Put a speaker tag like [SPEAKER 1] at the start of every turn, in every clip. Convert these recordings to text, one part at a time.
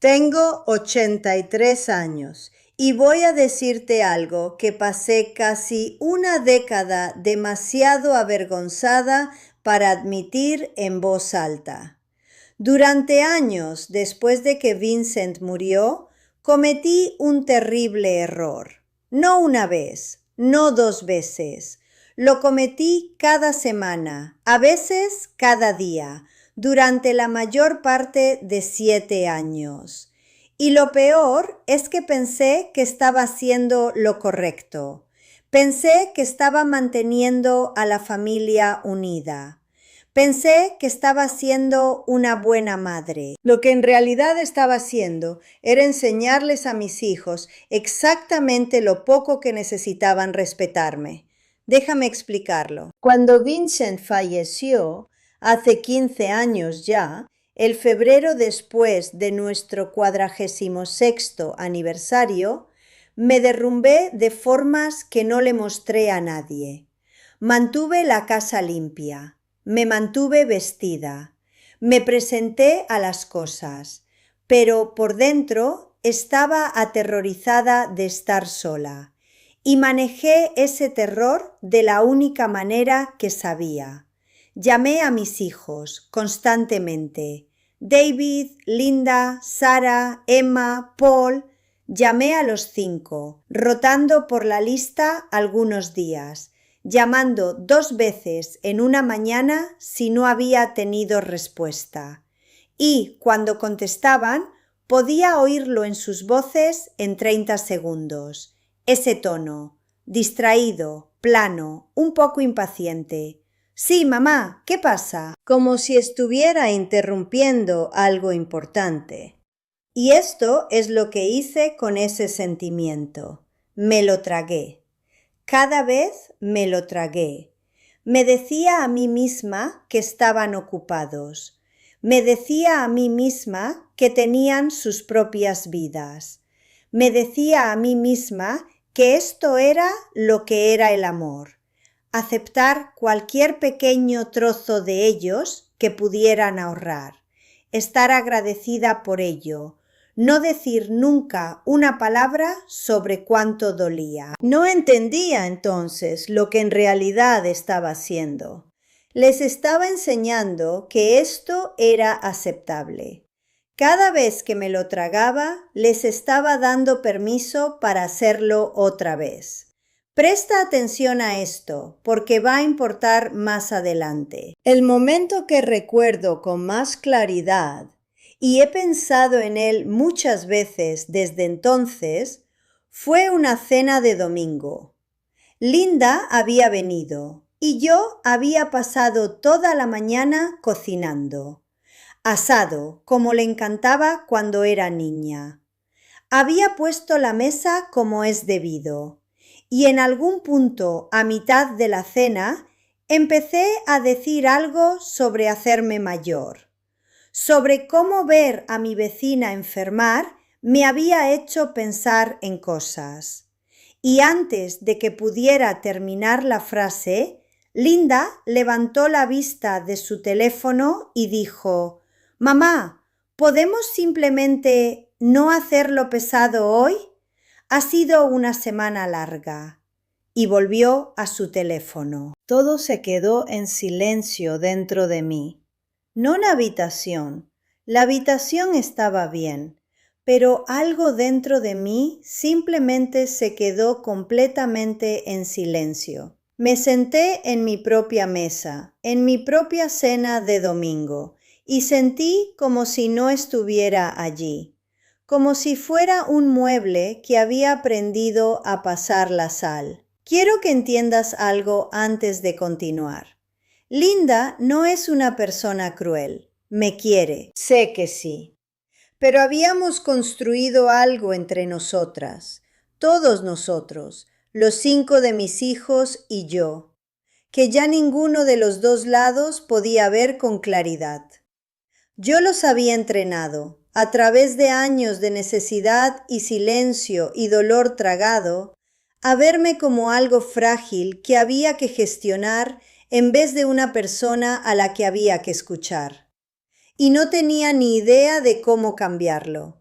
[SPEAKER 1] Tengo 83 años y voy a decirte algo que pasé casi una década demasiado avergonzada para admitir en voz alta. Durante años después de que Vincent murió, cometí un terrible error. No una vez, no dos veces. Lo cometí cada semana, a veces cada día, durante la mayor parte de 7 años. Y lo peor es que pensé que estaba haciendo lo correcto. Pensé que estaba manteniendo a la familia unida. Pensé que estaba siendo una buena madre. Lo que en realidad estaba haciendo era enseñarles a mis hijos exactamente lo poco que necesitaban respetarme. Déjame explicarlo. Cuando Vincent falleció, hace 15 años ya, el febrero después de nuestro 46º aniversario, me derrumbé de formas que no le mostré a nadie. Mantuve la casa limpia. Me mantuve vestida, me presenté a las cosas, pero por dentro estaba aterrorizada de estar sola y manejé ese terror de la única manera que sabía. Llamé a mis hijos constantemente. David, Linda, Sarah, Emma, Paul. Llamé a los 5, rotando por la lista algunos días, llamando 2 veces en una mañana si no había tenido respuesta. Y cuando contestaban, podía oírlo en sus voces en 30 segundos. Ese tono, distraído, plano, un poco impaciente. Sí, mamá, ¿qué pasa? Como si estuviera interrumpiendo algo importante. Y esto es lo que hice con ese sentimiento. Me lo tragué. Cada vez me lo tragué. Me decía a mí misma que estaban ocupados. Me decía a mí misma que tenían sus propias vidas. Me decía a mí misma que esto era lo que era el amor. Aceptar cualquier pequeño trozo de ellos que pudieran ahorrar. Estar agradecida por ello. No decir nunca una palabra sobre cuánto dolía. No entendía entonces lo que en realidad estaba haciendo. Les estaba enseñando que esto era aceptable. Cada vez que me lo tragaba, les estaba dando permiso para hacerlo otra vez. Presta atención a esto, porque va a importar más adelante. El momento que recuerdo con más claridad, y he pensado en él muchas veces desde entonces, fue una cena de domingo. Linda había venido y yo había pasado toda la mañana cocinando. Asado, como le encantaba cuando era niña. Había puesto la mesa como es debido, y en algún punto a mitad de la cena empecé a decir algo sobre hacerme mayor. Sobre cómo ver a mi vecina enfermar me había hecho pensar en cosas. Y antes de que pudiera terminar la frase, Linda levantó la vista de su teléfono y dijo: «Mamá, ¿podemos simplemente no hacerlo pesado hoy? Ha sido una semana larga». Y volvió a su teléfono. Todo se quedó en silencio dentro de mí. No la habitación. La habitación estaba bien, pero algo dentro de mí simplemente se quedó completamente en silencio. Me senté en mi propia mesa, en mi propia cena de domingo, y sentí como si no estuviera allí, como si fuera un mueble que había aprendido a pasar la sal. Quiero que entiendas algo antes de continuar. Linda no es una persona cruel. Me quiere. Sé que sí. Pero habíamos construido algo entre nosotras, todos nosotros, los 5 de mis hijos y yo, que ya ninguno de los 2 lados podía ver con claridad. Yo los había entrenado, a través de años de necesidad y silencio y dolor tragado, a verme como algo frágil que había que gestionar en vez de una persona a la que había que escuchar. Y no tenía ni idea de cómo cambiarlo.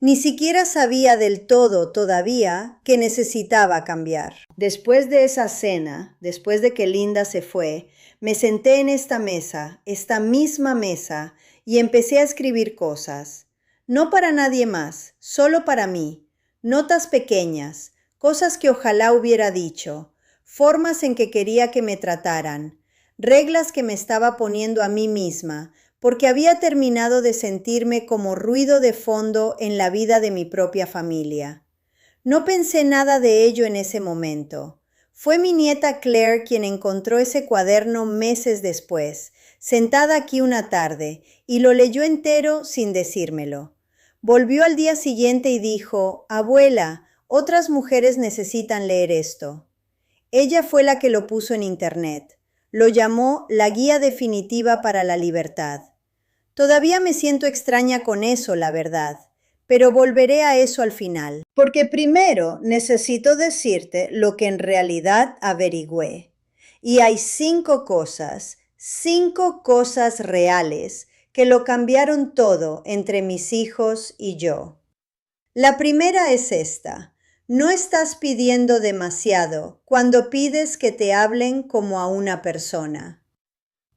[SPEAKER 1] Ni siquiera sabía del todo todavía que necesitaba cambiar. Después de esa cena, después de que Linda se fue, me senté en esta mesa, esta misma mesa, y empecé a escribir cosas. No para nadie más, solo para mí. Notas pequeñas, cosas que ojalá hubiera dicho, formas en que quería que me trataran, reglas que me estaba poniendo a mí misma, porque había terminado de sentirme como ruido de fondo en la vida de mi propia familia. No pensé nada de ello en ese momento. Fue mi nieta Claire quien encontró ese cuaderno meses después, sentada aquí una tarde, y lo leyó entero sin decírmelo. Volvió al día siguiente y dijo, «Abuela, otras mujeres necesitan leer esto». Ella fue la que lo puso en internet. Lo llamó la Guía Definitiva para la Libertad. Todavía me siento extraña con eso, la verdad, pero volveré a eso al final. Porque primero necesito decirte lo que en realidad averigüé. Y hay 5 cosas reales que lo cambiaron todo entre mis hijos y yo. La primera es esta. No estás pidiendo demasiado cuando pides que te hablen como a una persona.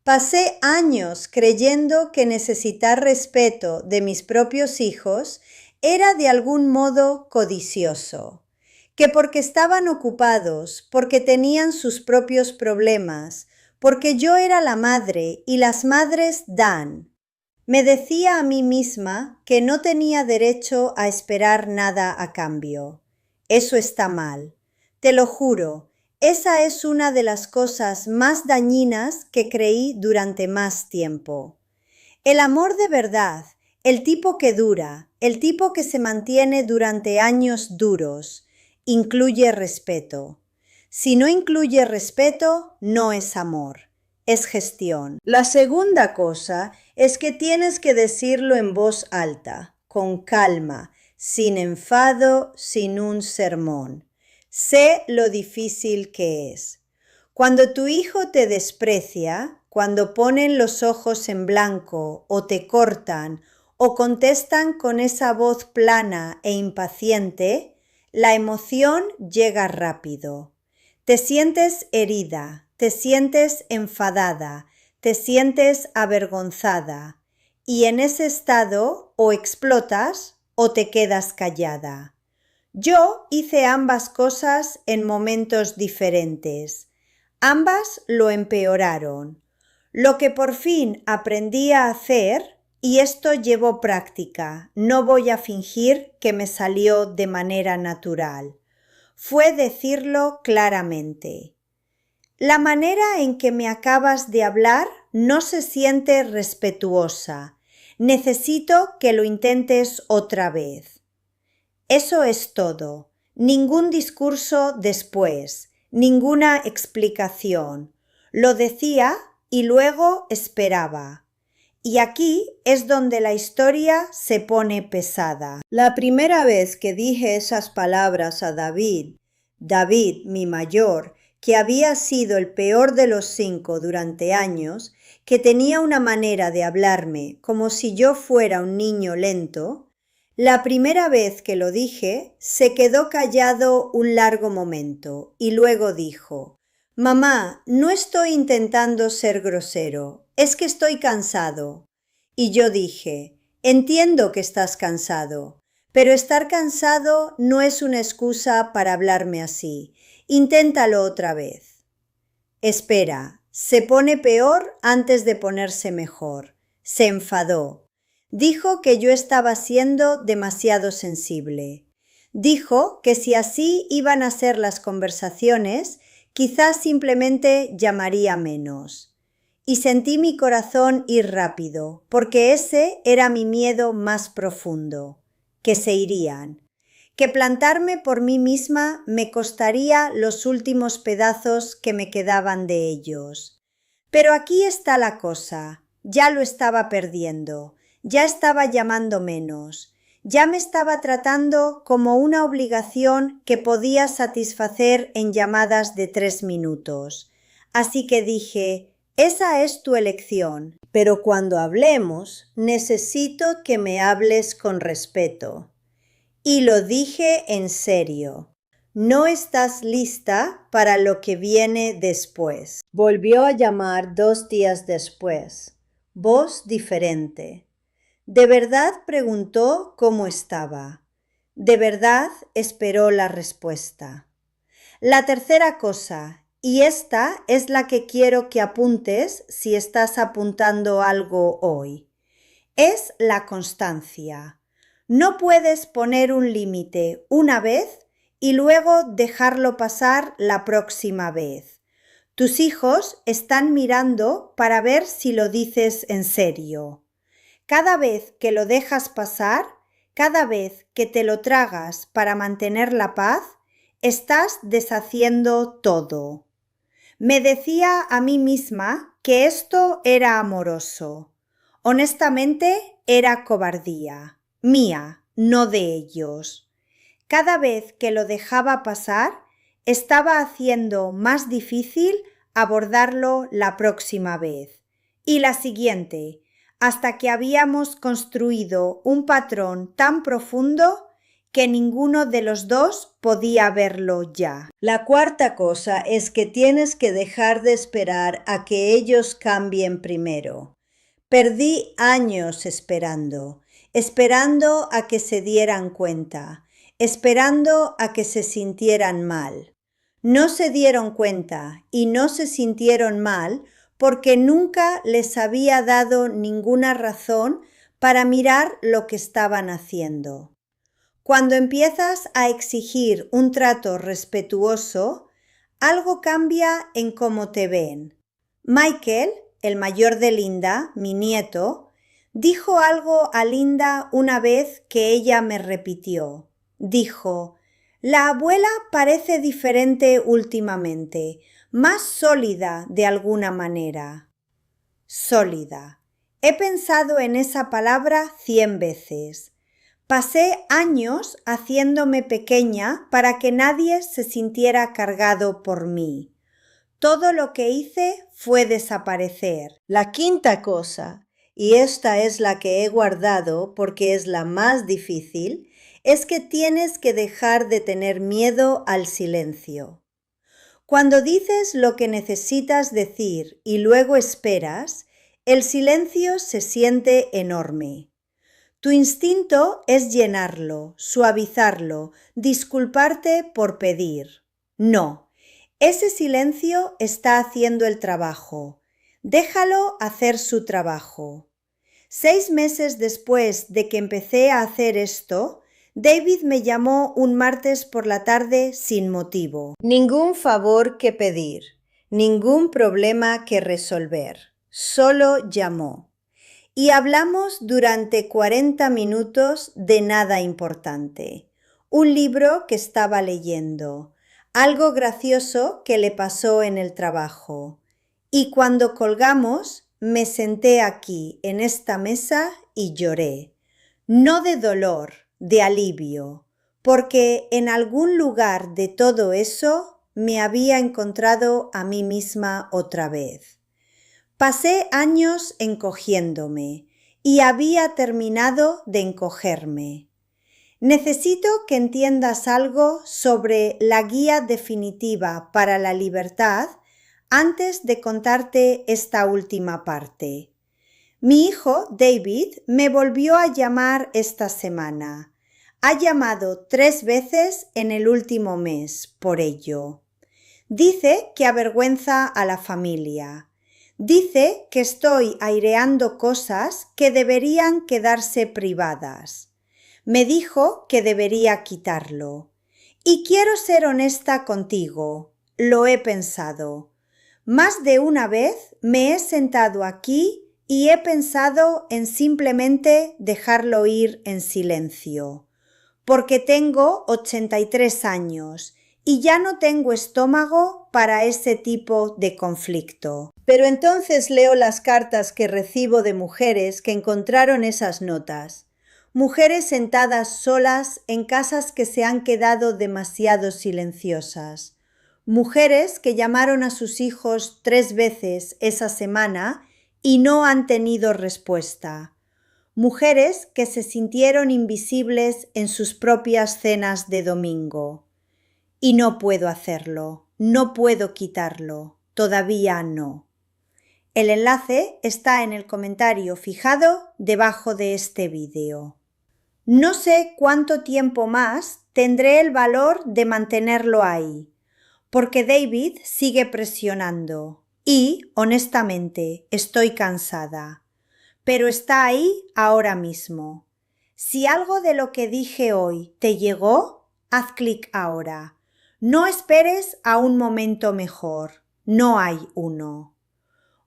[SPEAKER 1] Pasé años creyendo que necesitar respeto de mis propios hijos era de algún modo codicioso, que porque estaban ocupados, porque tenían sus propios problemas, porque yo era la madre y las madres dan. Me decía a mí misma que no tenía derecho a esperar nada a cambio. Eso está mal. Te lo juro, esa es una de las cosas más dañinas que creí durante más tiempo. El amor de verdad, el tipo que dura, el tipo que se mantiene durante años duros, incluye respeto. Si no incluye respeto, no es amor, es gestión. La segunda cosa es que tienes que decirlo en voz alta, con calma, sin enfado, sin un sermón. Sé lo difícil que es. Cuando tu hijo te desprecia, cuando ponen los ojos en blanco o te cortan o contestan con esa voz plana e impaciente, la emoción llega rápido. Te sientes herida, te sientes enfadada, te sientes avergonzada y en ese estado o explotas o te quedas callada. Yo hice ambas cosas en momentos diferentes. Ambas lo empeoraron. Lo que por fin aprendí a hacer, y esto llevó práctica, no voy a fingir que me salió de manera natural, fue decirlo claramente. La manera en que me acabas de hablar no se siente respetuosa. Necesito que lo intentes otra vez. Eso es todo. Ningún discurso después, ninguna explicación. Lo decía y luego esperaba. Y aquí es donde la historia se pone pesada. La primera vez que dije esas palabras a David, mi mayor, que había sido el peor de los 5 durante años, que tenía una manera de hablarme como si yo fuera un niño lento, la primera vez que lo dije, se quedó callado un largo momento y luego dijo, «Mamá, no estoy intentando ser grosero, es que estoy cansado». Y yo dije, «Entiendo que estás cansado, pero estar cansado no es una excusa para hablarme así. Inténtalo otra vez». Espera, se pone peor antes de ponerse mejor. Se enfadó. Dijo que yo estaba siendo demasiado sensible. Dijo que si así iban a ser las conversaciones, quizás simplemente llamaría menos. Y sentí mi corazón ir rápido, porque ese era mi miedo más profundo, que se irían, que plantarme por mí misma me costaría los últimos pedazos que me quedaban de ellos. Pero aquí está la cosa, ya lo estaba perdiendo. Ya estaba llamando menos, ya me estaba tratando como una obligación que podía satisfacer en llamadas de 3 minutos. Así que dije, esa es tu elección, pero cuando hablemos necesito que me hables con respeto. y lo dije en serio. No estás lista para lo que viene después. Volvió a llamar 2 días después. Voz diferente. ¿De verdad preguntó cómo estaba? ¿De verdad esperó la respuesta? La tercera cosa, y esta es la que quiero que apuntes si estás apuntando algo hoy, es la constancia. No puedes poner un límite una vez y luego dejarlo pasar la próxima vez. Tus hijos están mirando para ver si lo dices en serio. Cada vez que lo dejas pasar, cada vez que te lo tragas para mantener la paz, estás deshaciendo todo. Me decía a mí misma que esto era amoroso. Honestamente, era cobardía, mía, no de ellos. Cada vez que lo dejaba pasar, estaba haciendo más difícil abordarlo la próxima vez. Y la siguiente, hasta que habíamos construido un patrón tan profundo que ninguno de los dos podía verlo ya. La cuarta cosa es que tienes que dejar de esperar a que ellos cambien primero. Perdí años esperando a que se dieran cuenta, esperando a que se sintieran mal. No se dieron cuenta y no se sintieron mal porque nunca les había dado ninguna razón para mirar lo que estaban haciendo. Cuando empiezas a exigir un trato respetuoso, algo cambia en cómo te ven. Michael, el mayor de Linda, mi nieto, dijo algo a Linda una vez que ella me repitió. Dijo, la abuela parece diferente últimamente, más sólida de alguna manera. Sólida. He pensado en esa palabra 100 veces. Pasé años haciéndome pequeña para que nadie se sintiera cargado por mí. Todo lo que hice fue desaparecer. La quinta cosa, y esta es la que he guardado porque es la más difícil, es que tienes que dejar de tener miedo al silencio. Cuando dices lo que necesitas decir y luego esperas, el silencio se siente enorme. Tu instinto es llenarlo, suavizarlo, disculparte por pedir. No, ese silencio está haciendo el trabajo. Déjalo hacer su trabajo. 6 meses después de que empecé a hacer esto, David me llamó un martes por la tarde sin motivo. Ningún favor que pedir, ningún problema que resolver. Solo llamó. Y hablamos durante 40 minutos de nada importante. Un libro que estaba leyendo, algo gracioso que le pasó en el trabajo. Y cuando colgamos, me senté aquí en esta mesa y lloré. No de dolor, de alivio, porque en algún lugar de todo eso me había encontrado a mí misma otra vez. Pasé años encogiéndome y había terminado de encogerme. Necesito que entiendas algo sobre la guía definitiva para la libertad antes de contarte esta última parte. Mi hijo, David, me volvió a llamar esta semana. Ha llamado 3 veces en el último mes por ello. Dice que avergüenza a la familia. Dice que estoy aireando cosas que deberían quedarse privadas. Me dijo que debería quitarlo. Y quiero ser honesta contigo. Lo he pensado. Más de una vez me he sentado aquí y he pensado en simplemente dejarlo ir en silencio. Porque tengo 83 años y ya no tengo estómago para ese tipo de conflicto. Pero entonces leo las cartas que recibo de mujeres que encontraron esas notas. Mujeres sentadas solas en casas que se han quedado demasiado silenciosas. Mujeres que llamaron a sus hijos 3 veces esa semana y no han tenido respuesta. mujeres que se sintieron invisibles en sus propias cenas de domingo. Y no puedo hacerlo, no puedo quitarlo, todavía no. El enlace está en el comentario fijado debajo de este vídeo. No sé cuánto tiempo más tendré el valor de mantenerlo ahí, porque David sigue presionando y, honestamente, estoy cansada. Pero está ahí ahora mismo. Si algo de lo que dije hoy te llegó, haz clic ahora. No esperes a un momento mejor. No hay uno.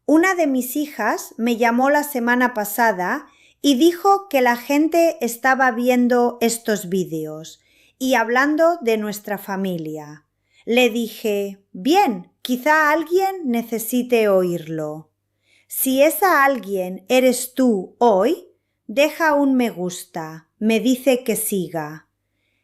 [SPEAKER 1] Una de mis hijas me llamó la semana pasada y dijo que la gente estaba viendo estos vídeos y hablando de nuestra familia. Le dije, bien, quizá alguien necesite oírlo. Si esa alguien eres tú hoy, deja un me gusta, me dice que siga.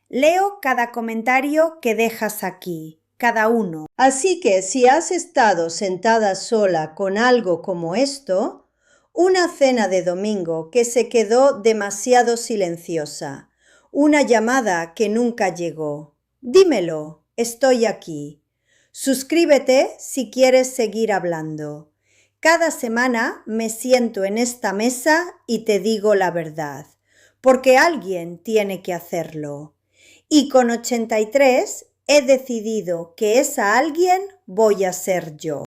[SPEAKER 1] Leo cada comentario que dejas aquí, cada uno. Así que si has estado sentada sola con algo como esto, una cena de domingo que se quedó demasiado silenciosa, una llamada que nunca llegó, dímelo, estoy aquí. Suscríbete si quieres seguir hablando. Cada semana me siento en esta mesa y te digo la verdad, porque alguien tiene que hacerlo. Y con 83 he decidido que esa alguien voy a ser yo.